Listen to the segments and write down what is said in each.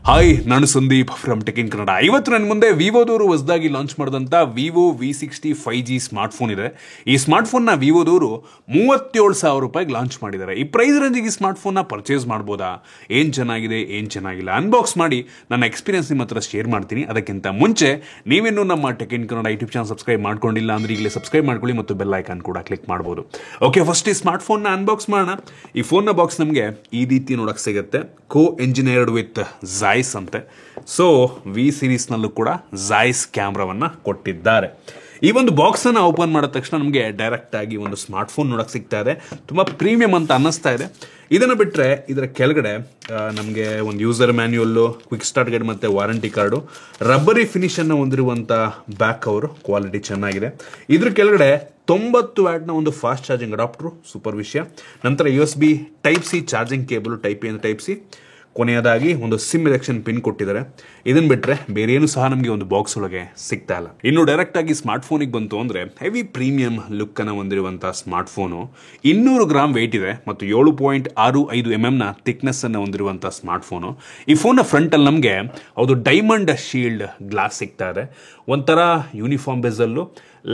Hi, ನಾನು Sandeep from tech in Kannada. ಇವತ್ತು ನನ್ನ ಮುಂದೆ ವಿವೋದವರು ಹೊಸದಾಗಿ ಲಾಂಚ್ ಮಾಡಿದಂಥ ವಿವೋ V60 5G ಸ್ಮಾರ್ಟ್ಫೋನ್ ಇದೆ. ಈ ಸ್ಮಾರ್ಟ್ಫೋನ್ನ ವಿವೋದವರು 37,000 ರೂಪಾಯಿಗೆ ಲಾಂಚ್ ಮಾಡಿದ್ದಾರೆ. ಈ ಪ್ರೈಸ್ ರೇಂಜಿಗೆ ಈ ಸ್ಮಾರ್ಟ್ಫೋನ್ನ ಪರ್ಚೇಸ್ ಮಾಡ್ಬೋದಾ, ಏನು ಚೆನ್ನಾಗಿದೆ ಏನು ಚೆನ್ನಾಗಿಲ್ಲ ಅನ್ಬಾಕ್ಸ್ ಮಾಡಿ ನನ್ನ ಎಕ್ಸ್ಪೀರಿಯನ್ಸ್ ನಿಮ್ಮ ಹತ್ರ ಶೇರ್ ಮಾಡ್ತೀನಿ. ಅದಕ್ಕಿಂತ ಮುಂಚೆ ನೀವಿನ್ನೂ ನಮ್ಮ tech in Kannada YouTube channel subscribe ಮಾಡ್ಕೊಂಡಿಲ್ಲ ಅಂದರೆ ಈಗಲೇ ಸಬ್ಸ್ಕ್ರೈಬ್ ಮಾಡ್ಕೊಳ್ಳಿ ಮತ್ತು ಬೆಲ್ ಐಕಾನ್ ಕೂಡ ಕ್ಲಿಕ್ ಮಾಡ್ಬೋದು. ಓಕೆ, ಫಸ್ಟ್ ಈ ಸ್ಮಾರ್ಟ್ಫೋನ್ನ ಅನ್ಬಾಕ್ಸ್ ಮಾಡೋಣ. ಈ ಫೋನ್ನ ಬಾಕ್ಸ್ ನಮಗೆ ಈ ರೀತಿ ನೋಡಕ್ಕೆ ಸಿಗುತ್ತೆ. ಕೋ ಎಂಜಿನಿಯರ್ಡ್ ವಿತ್ ಝಾಯ್ಸ್ ಅಂತೆ. ಸೊ ವಿ ಸೀರೀಸ್ನಲ್ಲೂ ಕೂಡ ಝಾಯ್ಸ್ ಕ್ಯಾಮ್ರಾವನ್ನು ಕೊಟ್ಟಿದ್ದಾರೆ. ಈ ಒಂದು ಬಾಕ್ಸನ್ನು ಓಪನ್ ಮಾಡಿದ ತಕ್ಷಣ ನಮಗೆ ಡೈರೆಕ್ಟ್ ಆಗಿ ಒಂದು ಸ್ಮಾರ್ಟ್ಫೋನ್ ನೋಡಕ್ಕೆ ಸಿಗ್ತಾ ಇದೆ. ತುಂಬ ಪ್ರೀಮಿಯಂ ಅಂತ ಅನ್ನಿಸ್ತಾ ಇದೆ. ಇದನ್ನು ಬಿಟ್ಟರೆ ಇದರ ಕೆಳಗಡೆ ನಮಗೆ ಒಂದು ಯೂಸರ್ ಮ್ಯಾನ್ಯುಯಲ್ಲು, ಕ್ವಿಕ್ ಸ್ಟಾರ್ಟ್ ಗೈಡ್ ಮತ್ತು ವಾರಂಟಿ ಕಾರ್ಡು, ರಬ್ಬರಿ ಫಿನಿಷನ್ನು ಹೊಂದಿರುವಂಥ ಬ್ಯಾಕ್ ಕವರು, ಕ್ವಾಲಿಟಿ ಚೆನ್ನಾಗಿದೆ. ಇದ್ರ ಕೆಳಗಡೆ 90 ವ್ಯಾಟ್ನ ಒಂದು ಫಾಸ್ಟ್ ಚಾರ್ಜಿಂಗ್ ಅಡಾಪ್ಟರು, ಸೂಪರ್ ವಿಷಯ. ನಂತರ USB Type-C charging cable, Type A Type-C. ಕೊನೆಯದಾಗಿ ಒಂದು ಸಿಮ್ ಎಲೆಕ್ಷನ್ ಪಿನ್ ಕೊಟ್ಟಿದ್ದಾರೆ. ಇದನ್ನು ಬಿಟ್ಟರೆ ಬೇರೆ ಏನು ಸಹ ನಮಗೆ ಒಂದು ಬಾಕ್ಸ್ ಒಳಗೆ ಸಿಗ್ತಾ ಇಲ್ಲ. ಇನ್ನು ಡೈರೆಕ್ಟ್ ಆಗಿ ಸ್ಮಾರ್ಟ್ ಫೋನಿಗೆ ಬಂತು ಅಂದರೆ ಹೆವಿ ಪ್ರೀಮಿಯಂ ಲುಕ್ ಅನ್ನು ಹೊಂದಿರುವಂಥ ಸ್ಮಾರ್ಟ್ ಫೋನು, 200 ಗ್ರಾಮ್ ವೆಯ್ಟ್ ಇದೆ ಮತ್ತು 7.65 mm ಥಿಕ್ನೆಸ್ ಅನ್ನು ಹೊಂದಿರುವಂಥ ಸ್ಮಾರ್ಟ್ ಫೋನು. ಈ ಫೋನ್ನ ಫ್ರಂಟ್ ಅಲ್ಲಿ ನಮಗೆ ಅದು ಡೈಮಂಡ್ ಶೀಲ್ಡ್ ಗ್ಲಾಸ್ ಸಿಗ್ತಾ ಇದೆ. ಒಂಥರ ಯೂನಿಫಾರ್ಮ್ ಬೆಸಲ್ಲು,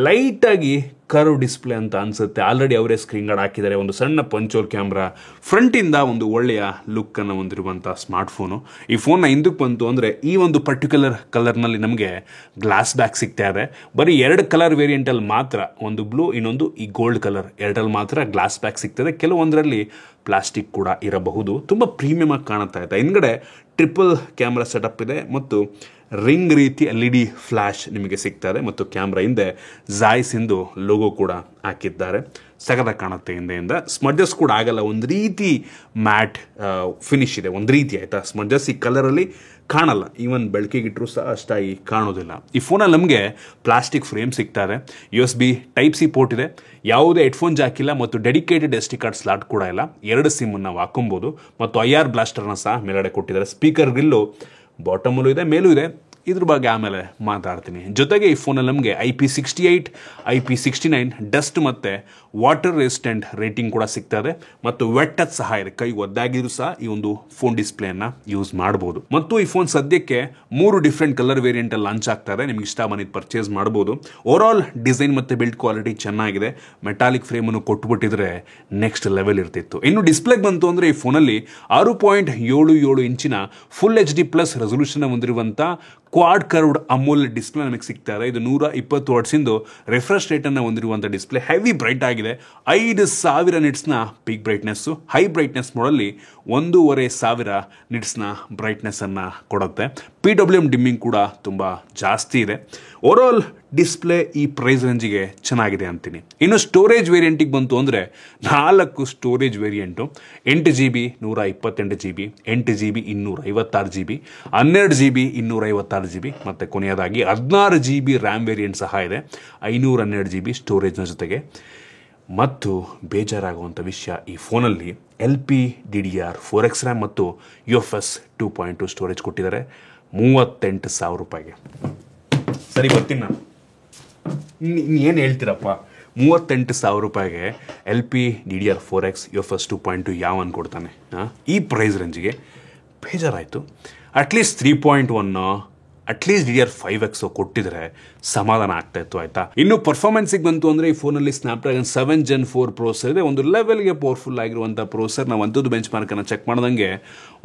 ಲೈಟ್ ಆಗಿ ಕರ್ವ್ ಡಿಸ್ಪ್ಲೇ ಅಂತ ಅನ್ಸುತ್ತೆ. ಆಲ್ರೆಡಿ ಅವರೇ ಸ್ಕ್ರೀನ್ ಗಾರ್ಡ್ ಹಾಕಿದ್ದಾರೆ. ಒಂದು ಸಣ್ಣ ಪಂಚೋಲ್ ಕ್ಯಾಮ್ರಾ, ಫ್ರಂಟ್ ಇಂದ ಒಂದು ಒಳ್ಳೆಯ ಲುಕ್ ಅನ್ನು ಹೊಂದಿರುವಂತಹ ಸ್ಮಾರ್ಟ್ ಫೋನು. ಈ ಫೋನ್ನ ಹಿಂದಕ್ಕೆ ಬಂತು ಅಂದ್ರೆ ಈ ಒಂದು ಪರ್ಟಿಕ್ಯುಲರ್ ಕಲರ್ ನಲ್ಲಿ ನಮಗೆ ಗ್ಲಾಸ್ ಬ್ಯಾಕ್ ಸಿಗ್ತಾ ಇದೆ. ಬರೀ 2 ಕಲರ್ ವೇರಿಯಂಟ್ ಅಲ್ಲಿ ಮಾತ್ರ, ಒಂದು ಬ್ಲೂ ಇನ್ನೊಂದು ಈ ಗೋಲ್ಡ್ ಕಲರ್, ಎರಡರಲ್ಲಿ ಮಾತ್ರ ಗ್ಲಾಸ್ ಬ್ಯಾಕ್ ಸಿಗ್ತದೆ. ಕೆಲವೊಂದರಲ್ಲಿ ಪ್ಲಾಸ್ಟಿಕ್ ಕೂಡ ಇರಬಹುದು. ತುಂಬ ಪ್ರೀಮಿಯಂ ಆಗಿ ಕಾಣುತ್ತಾ ಇದೆ. ಹಿಂದ್ಗಡೆ ಟ್ರಿಪಲ್ ಕ್ಯಾಮ್ರಾ ಸೆಟಪ್ ಇದೆ ಮತ್ತು ರಿಂಗ್ ರೀತಿ LED ಫ್ಲಾಶ್ ನಿಮಗೆ ಸಿಗ್ತದೆ ಮತ್ತು ಕ್ಯಾಮ್ರಾ ಹಿಂದೆ ಝಾಯ್ಸ್ ಇಂದು ಲೋಗೋ ಕೂಡ ಹಾಕಿದ್ದಾರೆ. ಸಗದಾಗಿ ಕಾಣುತ್ತೆ ಹಿಂದೆಯಿಂದ. ಸ್ಮಡ್ಜಸ್ ಕೂಡ ಆಗಲ್ಲ. ಒಂದು ರೀತಿ ಮ್ಯಾಟ್ ಫಿನಿಶ್ ಇದೆ, ಒಂದು ರೀತಿ ಆಯ್ತಾ. ಸ್ಮಡ್ಜಸ್ ಈ ಕಲರಲ್ಲಿ ಕಾಣಲ್ಲ. ಈವನ್ ಬೆಳಕಿಗಿಟ್ಟರು ಸಹ ಅಷ್ಟಾಗಿ ಕಾಣೋದಿಲ್ಲ. ಈ ಫೋನಲ್ಲಿ ನಮಗೆ ಪ್ಲಾಸ್ಟಿಕ್ ಫ್ರೇಮ್ ಸಿಗ್ತಾ ಇದೆ. USB Type-C ಪೋರ್ಟ್ ಇದೆ. ಯಾವುದೇ ಹೆಡ್ಫೋನ್ ಜಾಕ್ ಇಲ್ಲ ಮತ್ತು ಡೆಡಿಕೇಟೆಡ್ SD ಕಾರ್ಡ್ ಸ್ಲಾಟ್ ಕೂಡ ಇಲ್ಲ. 2 ಸಿಮ್ಮನ್ನು ನಾವು ಹಾಕೊಬೋದು ಮತ್ತು IR ಬ್ಲಾಸ್ಟರ್ನ ಸಹ ಮೇಲ್ಗಡೆ ಕೊಟ್ಟಿದ್ದಾರೆ. ಸ್ಪೀಕರ್ ಗ್ರಿಲ್ಲು ಬಾಟಮಲ್ಲೂ ಇದೆ, ಮೇಲೂ ಇದೆ. ಇದ್ರ ಬಗ್ಗೆ ಆಮೇಲೆ ಮಾತಾಡ್ತೀನಿ. ಜೊತೆಗೆ ಈ ಫೋನಲ್ಲಿ ನಮಗೆ IP68, IP69 ಡಸ್ಟ್ ಮತ್ತು ವಾಟರ್ ರೆಸಿಸ್ಟೆಂಟ್ ರೇಟಿಂಗ್ ಕೂಡ ಸಿಗ್ತಾ ಇದೆ ಮತ್ತು ವೆಟ್ ಟಚ್ ಸಹ ಇದೆ. ಕೈ ಒದ್ದಾಗಿದ್ರು ಸಹ ಈ ಒಂದು ಫೋನ್ ಡಿಸ್ಪ್ಲೇನ ಯೂಸ್ ಮಾಡಬಹುದು. ಮತ್ತು ಈ ಫೋನ್ ಸದ್ಯಕ್ಕೆ 3 ಡಿಫ್ರೆಂಟ್ ಕಲರ್ ವೇರಿಯಂಟ್ ಅಲ್ಲಿ ಲಾಂಚ್ ಆಗ್ತಾ ಇದೆ. ನಿಮ್ಗೆ ಇಷ್ಟ ಬಂದಿದ್ದು ಪರ್ಚೇಸ್ ಮಾಡಬಹುದು. ಓವರ್ ಆಲ್ ಡಿಸೈನ್ ಮತ್ತು ಬಿಲ್ಡ್ ಕ್ವಾಲಿಟಿ ಚೆನ್ನಾಗಿದೆ. ಮೆಟಾಲಿಕ್ ಫ್ರೇಮ್ ಅನ್ನು ಕೊಟ್ಬಿಟ್ಟಿದ್ರೆ ನೆಕ್ಸ್ಟ್ ಲೆವೆಲ್ ಇರ್ತಿತ್ತು. ಇನ್ನು ಡಿಸ್ಪ್ಲೇಗೆ ಬಂತು ಅಂದ್ರೆ ಈ ಫೋನಲ್ಲಿ 6.77 ಇಂಚಿನ ಫುಲ್ HD+ ರೆಸೊಲ್ಯೂಷನ್ ಹೊಂದಿರುವಂತ ಕ್ವಾಡ್ ಕರ್ವ್ಡ್ ಅಮೂಲ್ ಡಿಸ್ಪ್ಲೇ ನಮಗೆ ಸಿಗ್ತಾ ಇದೆ. ಇದು 120 ವಾಟ್ಸಿಂದು ರಿಫ್ರೆಶ್ ರೇಟ್ ಅನ್ನು ಹೊಂದಿರುವಂಥ ಡಿಸ್ಪ್ಲೇ. ಹೆವಿ ಬ್ರೈಟ್ ಆಗಿದೆ. 5000 ನಿಟ್ಸ್ನ ಪೀಕ್ ಬ್ರೈಟ್ನೆಸ್ಸು. ಹೈ ಬ್ರೈಟ್ನೆಸ್ ಮೋಡಲ್ಲಿ 1500 ನಿಟ್ಸ್ನ ಬ್ರೈಟ್ನೆಸ್ ಅನ್ನು ಕೊಡುತ್ತೆ. PWM ಡಿಮ್ಮಿಂಗ್ ಕೂಡ ತುಂಬ ಜಾಸ್ತಿ ಇದೆ. ಓವರ್ ಆಲ್ ಡಿಸ್ಪ್ಲೇ ಈ ಪ್ರೈಸ್ ರೇಂಜಿಗೆ ಚೆನ್ನಾಗಿದೆ ಅಂತೀನಿ. ಇನ್ನು ಸ್ಟೋರೇಜ್ ವೇರಿಯಂಟಿಗೆ ಬಂತು ಅಂದರೆ 4 storage variant. 8GB 128GB, 8GB 256GB, 12GB 256GB ಮತ್ತು ಕೊನೆಯದಾಗಿ 16GB ರ್ಯಾಮ್ ವೇರಿಯಂಟ್ ಸಹ ಇದೆ. 512GB ಸ್ಟೋರೇಜ್ನ ಜೊತೆಗೆ. ಮತ್ತು ಬೇಜಾರಾಗುವಂಥ ವಿಷಯ, ಈ ಫೋನಲ್ಲಿ LPDDR4X ರ್ಯಾಮ್ ಮತ್ತು UFS 2.2 ಸ್ಟೋರೇಜ್ ಕೊಟ್ಟಿದ್ದಾರೆ. 38,000 ರೂಪಾಯಿಗೆ. ಸರಿ, ಬರ್ತೀನಿ ನಾನು. ಏನು ಹೇಳ್ತೀರಪ್ಪ, 38,000 ರೂಪಾಯಿಗೆ LPDDR4X UFS 2.2 ಯಾವ ಅನ್ಕೊಡ್ತಾನೆ? ಈ ಪ್ರೈಸ್ ರೇಂಜಿಗೆ ಬೇಜಾರಾಯಿತು. ಅಟ್ಲೀಸ್ಟ್ 3.1 ಅಟ್ಲೀಸ್ಟ್ DDR5X ಕೊಟ್ಟಿದ್ರೆ ಸಮಾಧಾನ ಆಗ್ತಾ ಇತ್ತು, ಆಯ್ತಾ. ಇನ್ನು ಪರ್ಫಾರ್ಮೆನ್ಸಿಗೆ ಬಂತು ಅಂದರೆ ಈ ಫೋನಲ್ಲಿ ಸ್ನ್ಯಾಪ್ಡ್ರ್ಯಾಗನ್ 7 Gen 4 ಪ್ರೋಸೆಸರ್ ಇದೆ. ಒಂದು ಲೆವೆಲ್ಗೆ ಪವರ್ಫುಲ್ ಆಗಿರುವಂಥ ಪ್ರೋಸೆಸರ್. ನಾವು ಅಂಥದ್ದು ಬೆಂಚ್ ಮಾರ್ಕನ್ನು ಚೆಕ್ ಮಾಡ್ದಂಗೆ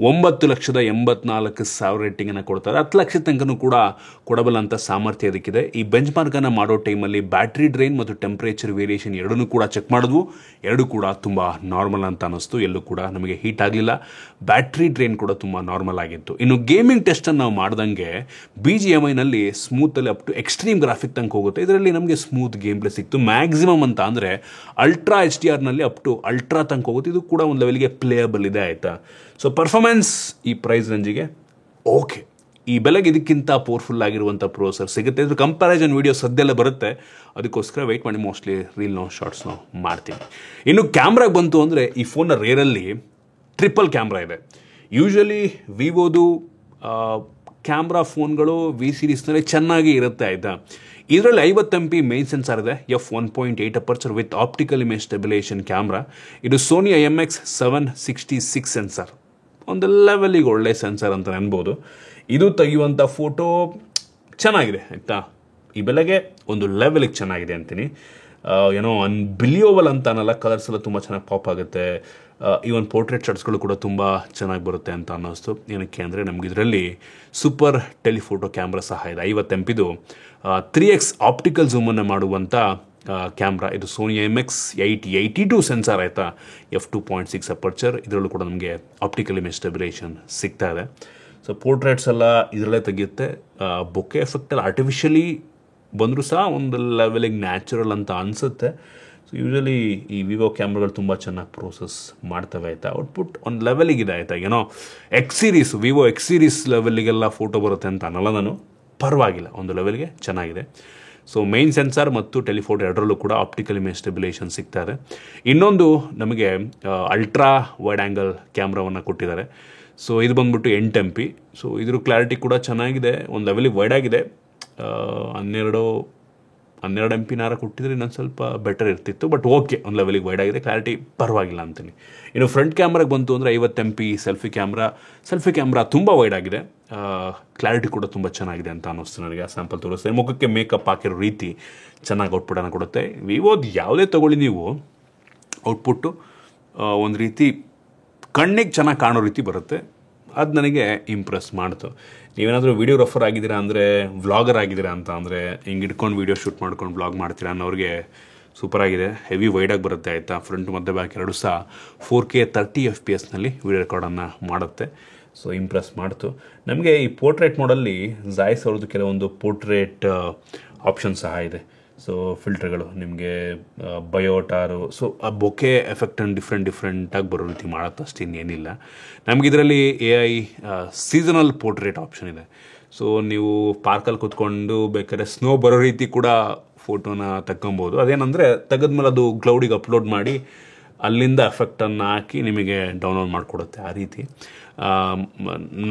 9,84,000 ರೇಟಿಂಗನ್ನು ಕೊಡ್ತಾರೆ. 10 ಲಕ್ಷದ ತನಕನೂ ಕೂಡ ಕೊಡಬಲ್ಲ ಅಂತ ಸಾಮರ್ಥ್ಯ ಅದಕ್ಕಿದೆ. ಈ ಬೆಂಚ್ ಮಾರ್ಕನ್ನು ಮಾಡೋ ಟೈಮಲ್ಲಿ ಬ್ಯಾಟ್ರಿ ಡ್ರೈನ್ ಮತ್ತು ಟೆಂಪ್ರೇಚರ್ ವೇರಿಯೇಷನ್ ಎರಡನ್ನೂ ಕೂಡ ಚೆಕ್ ಮಾಡಿದ್ವು. ಎರಡು ಕೂಡ ತುಂಬ ನಾರ್ಮಲ್ ಅಂತ ಅನ್ನಿಸ್ತು. ಎಲ್ಲೂ ಕೂಡ ನಮಗೆ ಹೀಟ್ ಆಗಲಿಲ್ಲ. ಬ್ಯಾಟ್ರಿ ಡ್ರೈನ್ ಕೂಡ ತುಂಬ ನಾರ್ಮಲ್ ಆಗಿತ್ತು. ಇನ್ನು ಗೇಮಿಂಗ್ ಟೆಸ್ಟನ್ನು ನಾವು ಮಾಡ್ದಂಗೆ BGMIನಲ್ಲಿ ಸ್ಮೂತಲ್ಲಿ ಅಪ್ ಟು ಎಕ್ಸ್ಟ್ರೀಮ್ ಗ್ರಾಫಿಕ್ ತನಕ ಹೋಗುತ್ತೆ. ಇದರಲ್ಲಿ ನಮಗೆ ಸ್ಮೂತ್ ಗೇಮ್ ಪ್ಲೇ ಸಿಕ್ತು. ಮ್ಯಾಕ್ಸಿಮಮ್ ಅಂತ ಅಂದರೆ ಅಲ್ಟ್ರಾ HDRನಲ್ಲಿ ಅಪ್ ಟು ಅಲ್ಟ್ರಾ ತನಕ ಹೋಗುತ್ತೆ. ಇದು ಕೂಡ ಒಂದು ಲೆವೆಲ್ಗೆ ಪ್ಲೇಯಬಲ್ ಇದೆ, ಆಯಿತಾ. ಸೊ ಪರ್ಫಾರ್ಮೆನ್ಸ್ ಈ ಪ್ರೈಸ್ ರೇಂಜಿಗೆ ಓಕೆ. ಈ ಬೆಲೆಗೆ ಇದಕ್ಕಿಂತ ಪವರ್ಫುಲ್ ಆಗಿರುವಂಥ ಪ್ರೋಸೆಸರ್ ಸಿಗುತ್ತೆ. ಇದ್ರ ಕಂಪ್ಯಾರಿಸನ್ ವೀಡಿಯೋ ಸದ್ಯಲ್ಲೇ ಬರುತ್ತೆ. ಅದಕ್ಕೋಸ್ಕರ ವೆಯ್ಟ್ ಮಾಡಿ. ಮೋಸ್ಟ್ಲಿ ರೀಲ್ನೋ ಶಾರ್ಟ್ಸ್ನೋ ಮಾಡ್ತೀನಿ. ಇನ್ನು ಕ್ಯಾಮ್ರಾಗೆ ಬಂತು ಅಂದರೆ ಈ ಫೋನ್ನ ರೇರಲ್ಲಿ ಟ್ರಿಪಲ್ ಕ್ಯಾಮ್ರಾ ಇದೆ. ಯೂಶ್ವಲಿ ವಿವೋದು ಕ್ಯಾಮ್ರಾ ಫೋನ್ಗಳು V ಸೀರೀಸ್ನಲ್ಲಿ ಚೆನ್ನಾಗಿ ಇರುತ್ತೆ, ಆಯಿತಾ. ಇದರಲ್ಲಿ 50 MP ಮೇನ್ ಸೆನ್ಸಾರ್ ಇದೆ. f1.8 aperture with optical image stabilisation camera. ಇದು ಸೋನಿ IMX 766 ಸೆನ್ಸಾರ್. ಒಂದು ಲೆವೆಲಿಗೆ ಒಳ್ಳೆ ಸೆನ್ಸರ್ ಅಂತ ಅನ್ಬೋದು. ಇದು ತೆಗೆಯುವಂಥ ಫೋಟೋ ಚೆನ್ನಾಗಿದೆ ಆಯಿತಾ, ಈ ಬೆಲೆಗೆ ಒಂದು ಲೆವೆಲಿಗೆ ಚೆನ್ನಾಗಿದೆ ಅಂತೀನಿ. ಏನೋ ಅನ್ಬಿಲಿಯಬಲ್ ಅಂತ ಅನ್ನಲ್ಲ, ಕಲರ್ಸ್ ಎಲ್ಲ ತುಂಬ ಚೆನ್ನಾಗಿ ಪಾಪ್ ಆಗುತ್ತೆ. ಈವನ್ ಪೋರ್ಟ್ರೇಟ್ ಶಾಟ್ಸ್ಗಳು ಕೂಡ ತುಂಬ ಚೆನ್ನಾಗಿ ಬರುತ್ತೆ ಅಂತ ಅನ್ನಿಸ್ತು. ಏನಕ್ಕೆ ಅಂದರೆ ನಮ್ಗೆ ಇದರಲ್ಲಿ ಸೂಪರ್ ಟೆಲಿಫೋಟೋ ಕ್ಯಾಮ್ರಾ ಸಹ ಇದೆ. 50 MP 3x ಆಪ್ಟಿಕಲ್ ಝೂಮನ್ನು ಮಾಡುವಂಥ ಕ್ಯಾಮ್ರಾ. ಇದು ಸೋನಿ MX-8082 ಸೆನ್ಸಾರ್ ಆಯಿತಾ, f2.6 ಅಪರ್ಚರ್. ಇದರಲ್ಲೂ ಕೂಡ ನಮಗೆ ಆಪ್ಟಿಕಲ್ ಇಮೇಜ್ ಸ್ಟೆಬಿಲೈಸೇಷನ್ ಸಿಗ್ತಾ ಇದೆ. ಸೊ ಪೋರ್ಟ್ರೇಟ್ಸ್ ಎಲ್ಲ ಇದರಲ್ಲೇ ತೆಗೆಯುತ್ತೆ. ಬೊಕೆ ಎಫೆಕ್ಟಲ್ಲಿ ಆರ್ಟಿಫಿಷಿಯಲಿ ಬಂದರೂ ಸಹ ಒಂದು ಲೆವೆಲಿಗೆ ನ್ಯಾಚುರಲ್ ಅಂತ ಅನಿಸುತ್ತೆ. ಸೊ ಯೂಶಲಿ ಈ ವಿವೋ ಕ್ಯಾಮ್ರಾಗಳು ತುಂಬ ಚೆನ್ನಾಗಿ ಪ್ರೋಸೆಸ್ ಮಾಡ್ತವೆ ಆಯಿತಾ. ಔಟ್ಪುಟ್ ಒಂದು ಲೆವೆಲಿಗಿದೆ ಆಯಿತಾ. ಏನೋ ವಿವೋ ಎಕ್ಸ್ ಸೀರೀಸ್ ಲೆವೆಲಿಗೆಲ್ಲ ಫೋಟೋ ಬರುತ್ತೆ ಅಂತ ಅನ್ನಲ್ಲ ನಾನು, ಪರವಾಗಿಲ್ಲ, ಒಂದು ಲೆವೆಲ್ಗೆ ಚೆನ್ನಾಗಿದೆ. ಸೊ ಮೇನ್ ಸೆನ್ಸಾರ್ ಮತ್ತು ಟೆಲಿಫೋಟೋ ಎರಡರಲ್ಲೂ ಕೂಡ ಆಪ್ಟಿಕಲ್ ಇಮೇಜ್ ಸ್ಟೆಬಿಲೈಸೇಷನ್ ಸಿಗ್ತಾ ಇದೆ. ಇನ್ನೊಂದು ನಮಗೆ ಅಲ್ಟ್ರಾ ವೈಡ್ ಆ್ಯಂಗಲ್ ಕ್ಯಾಮ್ರಾವನ್ನು ಕೊಟ್ಟಿದ್ದಾರೆ. ಸೊ ಇದು ಬಂದ್ಬಿಟ್ಟು 8 MP. ಸೊ ಇದ್ರ ಕ್ಲಾರಿಟಿ ಕೂಡ ಚೆನ್ನಾಗಿದೆ, ಒಂದು ಲೆವೆಲಿಗೆ ವೈಡ್ ಆಗಿದೆ. 12 MP ಕೊಟ್ಟಿದ್ರೆ ಇನ್ನೊಂದು ಸ್ವಲ್ಪ ಬೆಟರ್ ಇರ್ತಿತ್ತು, ಬಟ್ ಓಕೆ, ಒಂದು ಲೆವೆಲಿಗೆ ವೈಡ್ ಆಗಿದೆ, ಕ್ಲಾರಿಟಿ ಪರವಾಗಿಲ್ಲ ಅಂತೀನಿ. ಇನ್ನು ಫ್ರಂಟ್ ಕ್ಯಾಮ್ರಾಗೆ ಬಂತು ಅಂದರೆ 50 MP ಸೆಲ್ಫಿ ಕ್ಯಾಮ್ರಾ ತುಂಬ ವೈಡ್ ಆಗಿದೆ. ಕ್ಲಾರಿಟಿ ಕೂಡ ತುಂಬ ಚೆನ್ನಾಗಿದೆ ಅಂತ ಅನ್ನಿಸ್ತು ನನಗೆ. ಸ್ಯಾಂಪಲ್ ತೋರಿಸ್ತೇನೆ. ಮುಖಕ್ಕೆ ಮೇಕಪ್ ಹಾಕಿರೋ ರೀತಿ ಚೆನ್ನಾಗಿ ಔಟ್ಪುಟನ್ನು ಕೊಡುತ್ತೆ. ವಿವೋದು ಯಾವುದೇ ತೊಗೊಳ್ಳಿ ನೀವು, ಔಟ್ಪುಟ್ಟು ಒಂದು ರೀತಿ ಕಣ್ಣಿಗೆ ಚೆನ್ನಾಗಿ ಕಾಣೋ ರೀತಿ ಬರುತ್ತೆ. ಅದು ನನಗೆ ಇಂಪ್ರೆಸ್ ಮಾಡ್ತು. ನೀವೇನಾದರೂ ವೀಡಿಯೋಗ್ರಾಫರ್ ಆಗಿದ್ದೀರಾ ಅಂದರೆ, ವ್ಲಾಗರ್ ಆಗಿದ್ದೀರಾ ಅಂತ ಅಂದರೆ, ಹಿಂಗೆ ಇಟ್ಕೊಂಡು ವೀಡಿಯೋ ಶೂಟ್ ಮಾಡ್ಕೊಂಡು ವ್ಲಾಗ್ ಮಾಡ್ತೀರಾ ಅನ್ನೋರಿಗೆ ಸೂಪರಾಗಿದೆ. ಹೆವಿ ವೈಡಾಗಿ ಬರುತ್ತೆ ಆಯಿತಾ. ಫ್ರಂಟ್ ಮತ್ತು ಬ್ಯಾಕ್ ಎರಡೂ ಸಹ 4K 30 FPS ವೀಡಿಯೋ ರೆಕಾರ್ಡನ್ನು ಮಾಡುತ್ತೆ. ಸೊ ಇಂಪ್ರೆಸ್ ಮಾಡ್ತು. ನಮಗೆ ಈ ಪೋರ್ಟ್ರೇಟ್ ಮೋಡಲ್ಲಿ ಜಾಯ್ಸ್ ಅವ್ರದ್ದು ಕೆಲವೊಂದು ಪೋರ್ಟ್ರೇಟ್ ಆಪ್ಷನ್ ಸಹ ಇದೆ. ಸೊ ಫಿಲ್ಟರ್ಗಳು ನಿಮಗೆ ಬಯೋಟಾರು, ಸೊ ಆ ಬೊಕೆ ಎಫೆಕ್ಟನ್ನು ಡಿಫ್ರೆಂಟಾಗಿ ಬರೋ ರೀತಿ ಮಾಡುತ್ತೆ, ಅಷ್ಟು ಇನ್ನೇನಿಲ್ಲ. ನಮಗಿದರಲ್ಲಿ AI ಸೀಸನಲ್ ಪೋರ್ಟ್ರೇಟ್ ಆಪ್ಷನ್ ಇದೆ. ಸೊ ನೀವು ಪಾರ್ಕಲ್ಲಿ ಕೂತ್ಕೊಂಡು ಬೇಕಾದ್ರೆ ಸ್ನೋ ಬರೋ ರೀತಿ ಕೂಡ ಫೋಟೋನ ತಗೊಬೋದು. ಅದೇನಂದರೆ ತೆಗೆದ್ಮೇಲೆ ಅದು ಕ್ಲೌಡಿಗೆ ಅಪ್ಲೋಡ್ ಮಾಡಿ ಅಲ್ಲಿಂದ ಎಫೆಕ್ಟನ್ನು ಹಾಕಿ ನಿಮಗೆ ಡೌನ್ಲೋಡ್ ಮಾಡಿಕೊಡುತ್ತೆ. ಆ ರೀತಿ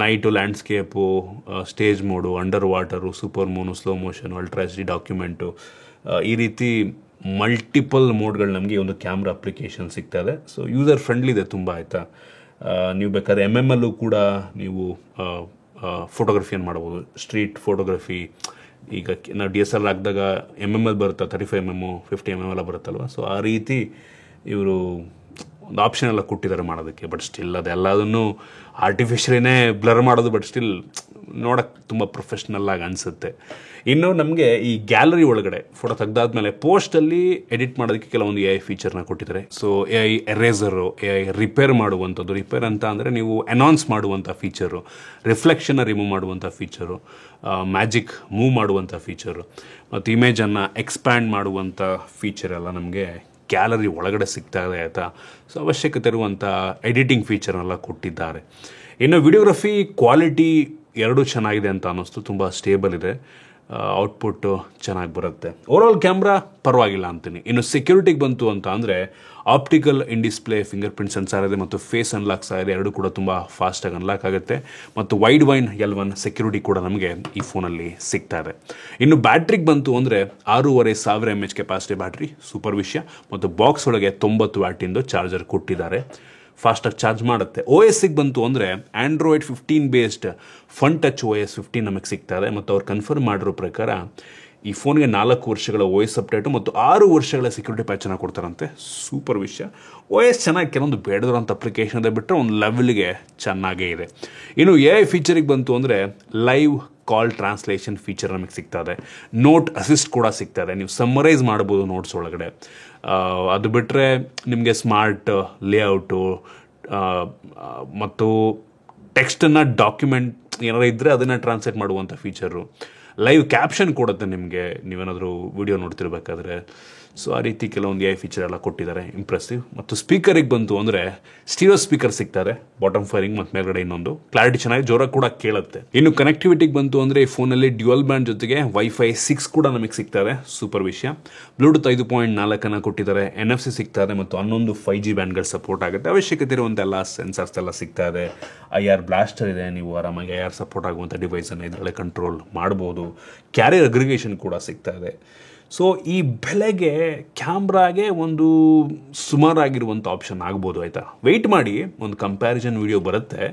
night, landscape, stage mode, underwater, super moon, slow motion, ultra HD document, ಈ ರೀತಿ ಮಲ್ಟಿಪಲ್ ಮೋಡ್ಗಳು ನಮಗೆ ಒಂದು ಕ್ಯಾಮ್ರಾ ಅಪ್ಲಿಕೇಶನ್ ಸಿಗ್ತದೆ. ಸೊ ಯೂಸರ್ ಫ್ರೆಂಡ್ಲಿ ಇದೆ ತುಂಬ ಆಯಿತಾ. ನೀವು ಬೇಕಾದ್ರೆ MML ಕೂಡ ನೀವು ಫೋಟೋಗ್ರಫಿಯನ್ನು ಮಾಡ್ಬೋದು. ಸ್ಟ್ರೀಟ್ ಫೋಟೋಗ್ರಫಿ, ಈಗ ನಾವು DSLR ಹಾಕಿದಾಗ MML ಬರುತ್ತೆ, 35 mm 50 mm ಎಲ್ಲ ಬರುತ್ತಲ್ವ. ಸೊ ಆ ರೀತಿ ಇವರು ಒಂದು ಆಪ್ಷನ್ ಎಲ್ಲ ಕೊಟ್ಟಿದ್ದಾರೆ ಮಾಡೋದಕ್ಕೆ. ಬಟ್ ಸ್ಟಿಲ್ ಅದೆಲ್ಲದನ್ನು ಆರ್ಟಿಫಿಷಿಯಲಿನೇ ಬ್ಲರ್ ಮಾಡೋದು, ಬಟ್ ಸ್ಟಿಲ್ ನೋಡೋಕ್ಕೆ ತುಂಬ ಪ್ರೊಫೆಷ್ನಲ್ ಆಗಿ ಅನಿಸುತ್ತೆ. ಇನ್ನು ನಮಗೆ ಈ ಗ್ಯಾಲರಿ ಒಳಗಡೆ ಫೋಟೋ ತೆಗೆದಾದ್ಮೇಲೆ ಪೋಸ್ಟಲ್ಲಿ ಎಡಿಟ್ ಮಾಡೋದಕ್ಕೆ ಕೆಲವೊಂದು AI ಫೀಚರ್ನ ಕೊಟ್ಟಿದ್ದಾರೆ. So AI eraser, AI repair ಮಾಡುವಂಥದ್ದು. ರಿಪೇರ್ ಅಂತ ಅಂದರೆ ನೀವು ಅನೌನ್ಸ್ ಮಾಡುವಂಥ ಫೀಚರು, ರಿಫ್ಲೆಕ್ಷನ್ನ ರಿಮೂವ್ ಮಾಡುವಂಥ ಫೀಚರು, ಮ್ಯಾಜಿಕ್ ಮೂವ್ ಮಾಡುವಂಥ ಫೀಚರು, ಮತ್ತು ಇಮೇಜನ್ನು ಎಕ್ಸ್ಪ್ಯಾಂಡ್ ಮಾಡುವಂಥ ಫೀಚರ್ ಎಲ್ಲ ನಮಗೆ ಗ್ಯಾಲರಿ ಒಳಗಡೆ ಸಿಗ್ತಾ ಇದೆ ಆಯಿತಾ. ಸೊ ಅವಶ್ಯಕತೆ ಇರುವಂಥ ಎಡಿಟಿಂಗ್ ಫೀಚರ್ನೆಲ್ಲ ಕೊಟ್ಟಿದ್ದಾರೆ. ಇನ್ನು ವಿಡಿಯೋಗ್ರಫಿ ಕ್ವಾಲಿಟಿ ಎರಡೂ ಚೆನ್ನಾಗಿದೆ ಅಂತ ಅನ್ನಿಸ್ತು. ತುಂಬ ಸ್ಟೇಬಲ್ ಇದೆ, ಔಟ್ಪುಟ್ಟು ಚೆನ್ನಾಗಿ ಬರುತ್ತೆ. ಓವರಾಲ್ ಕ್ಯಾಮ್ರಾ ಪರವಾಗಿಲ್ಲ ಅಂತೀನಿ. ಇನ್ನು ಸೆಕ್ಯೂರಿಟಿಗೆ ಬಂತು ಅಂತ ಅಂದರೆ optical in display finger print sensor ಇದೆ ಮತ್ತು ಫೇಸ್ ಅನ್ಲಾಕ್ ಸಹ ಇದೆ. ಎರಡೂ ಕೂಡ ತುಂಬ ಫಾಸ್ಟಾಗಿ ಅನ್ಲಾಕ್ ಆಗುತ್ತೆ. ಮತ್ತು ವೈಡ್ ವೈನ್ L1 ಸೆಕ್ಯೂರಿಟಿ ಕೂಡ ನಮಗೆ ಈ ಫೋನಲ್ಲಿ ಸಿಗ್ತಾ ಇದೆ. ಇನ್ನು ಬ್ಯಾಟ್ರಿಗೆ ಬಂತು ಅಂದರೆ 6500 mAh ಕೆಪಾಸಿಟಿ ಬ್ಯಾಟ್ರಿ, ಸೂಪರ್ ವಿಷಯ. ಮತ್ತು ಬಾಕ್ಸ್ ಒಳಗೆ 90 ವ್ಯಾಟಿಂದು ಚಾರ್ಜರ್ ಕೊಟ್ಟಿದ್ದಾರೆ, ಫಾಸ್ಟಾಗಿ ಚಾರ್ಜ್ ಮಾಡುತ್ತೆ. OSಗೆ ಬಂತು ಅಂದರೆ Android 15 based fun touch OS 15 ನಮಗೆ ಸಿಗ್ತದೆ. ಮತ್ತು ಅವ್ರು ಕನ್ಫರ್ಮ್ ಮಾಡಿರೋ ಪ್ರಕಾರ ಈ ಫೋನ್ಗೆ 4 ವರ್ಷಗಳ OS ಅಪ್ಡೇಟು ಮತ್ತು 6 ವರ್ಷಗಳ ಸೆಕ್ಯೂರಿಟಿ ಪ್ಯಾಚನ್ನು ಕೊಡ್ತಾರಂತೆ, ಸೂಪರ್ ವಿಷಯ. OS ಚೆನ್ನಾಗಿ ಕೆಲವೊಂದು ಬೇಡದಿರೋಂಥ ಅಪ್ಲಿಕೇಶನ್ ಇದೆ, ಬಿಟ್ಟರೆ ಒಂದು ಲೆವೆಲ್ಗೆ ಚೆನ್ನಾಗೇ ಇದೆ. ಇನ್ನು AI ಫೀಚರಿಗೆ ಬಂತು ಅಂದರೆ ಲೈವ್ ಕಾಲ್ ಟ್ರಾನ್ಸ್ಲೇಷನ್ ಫೀಚರ್ ನಮಗೆ ಸಿಗ್ತದೆ. ನೋಟ್ ಅಸಿಸ್ಟ್ ಕೂಡ ಸಿಗ್ತದೆ, ನೀವು ಸಮ್ಮರೈಸ್ ಮಾಡ್ಬೋದು ನೋಟ್ಸ್ ಒಳಗಡೆ. ಅದು ಬಿಟ್ಟರೆ ನಿಮಗೆ ಸ್ಮಾರ್ಟ್ ಲೇಔಟು ಮತ್ತು ಟೆಕ್ಸ್ಟನ್ನು ಡಾಕ್ಯುಮೆಂಟ್ ಏನಾರು ಇದ್ದರೆ ಅದನ್ನು ಟ್ರಾನ್ಸ್ಲೇಟ್ ಮಾಡುವಂಥ ಫೀಚರು. ಲೈವ್ ಕ್ಯಾಪ್ಷನ್ ಕೊಡುತ್ತೆ ನಿಮಗೆ ನೀವೇನಾದರೂ ವಿಡಿಯೋ ನೋಡ್ತಿರ್ಬೇಕಾದ್ರೆ. ಸೊ ಆ ರೀತಿ ಕೆಲವೊಂದು AI ಫೀಚರ್ ಎಲ್ಲ ಕೊಟ್ಟಿದ್ದಾರೆ, ಇಂಪ್ರೆಸಿವ್. ಮತ್ತು ಸ್ಪೀಕರಿಗೆ ಬಂತು ಅಂದರೆ ಸ್ಟೀರಿಯೋ ಸ್ಪೀಕರ್ ಸಿಗ್ತಾರೆ, ಬಾಟಮ್ ಫೈರಿಂಗ್ ಮತ್ತು ಮೇಲ್ಗಡೆ ಇನ್ನೊಂದು. ಕ್ಲಾರಿಟಿ ಚೆನ್ನಾಗಿ ಜೋರಾಗಿ ಕೂಡ ಕೇಳುತ್ತೆ. ಇನ್ನು ಕನೆಕ್ಟಿವಿಟಿಗೆ ಬಂತು ಅಂದರೆ ಈ ಫೋನಲ್ಲಿ ಡ್ಯುಯಲ್ ಬ್ಯಾಂಡ್ ಜೊತೆಗೆ Wi-Fi 6 ಕೂಡ ನಮಗೆ ಸಿಗ್ತಾರೆ, ಸೂಪರ್ ವಿಷಯ. ಬ್ಲೂಟೂತ್ 5.4 ಕೊಟ್ಟಿದ್ದಾರೆ, NFC ಸಿಗ್ತಾರೆ ಮತ್ತು 11 5G ಬ್ಯಾಂಡ್ಗಳು ಸಪೋರ್ಟ್ ಆಗುತ್ತೆ. ಅವಶ್ಯಕತೆ ಇರುವಂಥ ಎಲ್ಲ ಸೆನ್ಸರ್ಸ್ ಎಲ್ಲ ಸಿಗ್ತಾ ಇದೆ. IR ಬ್ಲಾಸ್ಟರ್ ಇದೆ, ನೀವು ಆರಾಮಾಗಿ IR ಸಪೋರ್ಟ್ ಆಗುವಂಥ ಡಿವೈಸನ್ನು ಇದರಲ್ಲೇ ಕಂಟ್ರೋಲ್ ಮಾಡ್ಬೋದು. ಕ್ಯಾರಿಯರ್ ಅಗ್ರಿಗೇಷನ್ ಕೂಡ ಸಿಗ್ತಾ ಇದೆ. ಸೊ ಈ ಬೆಲೆಗೆ ಕ್ಯಾಮ್ರಾಗೆ ಒಂದು ಸುಮಾರಾಗಿರುವಂಥ ಆಪ್ಷನ್ ಆಗ್ಬೋದು ಆಯಿತಾ. ವೆಯ್ಟ್ ಮಾಡಿ, ಒಂದು ಕಂಪ್ಯಾರಿಸನ್ ವಿಡಿಯೋ ಬರುತ್ತೆ.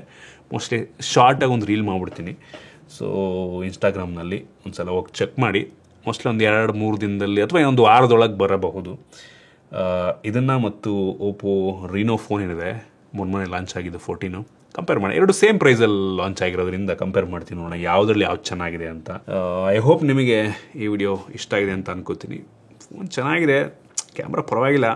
ಮೋಸ್ಟ್ಲಿ ಶಾರ್ಟಾಗಿ ಒಂದು ರೀಲ್ ಮಾಡಿಬಿಡ್ತೀನಿ. ಸೊ ಇನ್ಸ್ಟಾಗ್ರಾಮ್ನಲ್ಲಿ ಒಂದು ಸಲ ಹೋಗಿ ಚೆಕ್ ಮಾಡಿ. ಮೋಸ್ಟ್ಲಿ ಒಂದು 2-3 ದಿನದಲ್ಲಿ ಅಥವಾ ಒಂದು ವಾರದೊಳಗೆ ಬರಬಹುದು. ಇದನ್ನು ಮತ್ತು ಓಪೋ ರೀನೋ ಫೋನ್ ಏನಿದೆ ಮೊನ್ನೆ ಲಾಂಚ್ ಆಗಿದೆ 14 ಕಂಪೇರ್ ಮಾಡಿ. ಎರಡು ಸೇಮ್ ಪ್ರೈಸಲ್ಲಿ ಲಾಂಚ್ ಆಗಿರೋದ್ರಿಂದ ಕಂಪೇರ್ ಮಾಡ್ತೀನಿ, ನೋಡೋಣ ಯಾವುದ್ರಲ್ಲಿ ಯಾವ್ದು ಚೆನ್ನಾಗಿದೆ ಅಂತ. ಐ ಹೋಪ್ ನಿಮಗೆ ಈ ವಿಡಿಯೋ ಇಷ್ಟ ಆಗಿದೆ ಅಂತ ಅನ್ಕೋತೀನಿ. ಫೋನ್ ಚೆನ್ನಾಗಿದೆ, ಕ್ಯಾಮ್ರಾ ಪರವಾಗಿಲ್ಲ,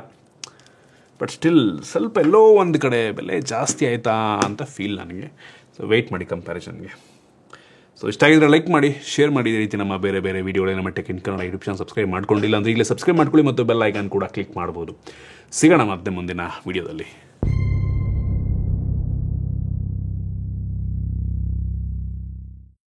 ಬಟ್ ಸ್ಟಿಲ್ ಸ್ವಲ್ಪ ಎಲ್ಲೋ ಒಂದು ಕಡೆ ಬೆಲೆ ಜಾಸ್ತಿ ಆಯಿತಾ ಅಂತ ಫೀಲ್ ನನಗೆ. ಸೊ ವೆಯ್ಟ್ ಮಾಡಿ ಕಂಪ್ಯಾರಿಸನ್ಗೆ. ಸೊ ಇಷ್ಟ ಆಗಿದ್ರೆ ಲೈಕ್ ಮಾಡಿ, ಶೇರ್ ಮಾಡಿ. ಇದೇ ರೀತಿ ನಮ್ಮ ಬೇರೆ ಬೇರೆ ವೀಡಿಯೋಗಳೇ ನಮ್ಮ tech in Kannada YouTube channel subscribe ಮಾಡ್ಕೊಂಡಿಲ್ಲ ಅಂದರೆ ಈಗಲೇ ಸಬ್ಸ್ಕ್ರೈಬ್ ಮಾಡ್ಕೊಳ್ಳಿ ಮತ್ತು ಬೆಲ್ ಐಕಾನ್ ಕೂಡ ಕ್ಲಿಕ್ ಮಾಡ್ಬೋದು. ಸಿಗೋಣ ಮತ್ತೆ ಮುಂದಿನ ವೀಡಿಯೋದಲ್ಲಿ.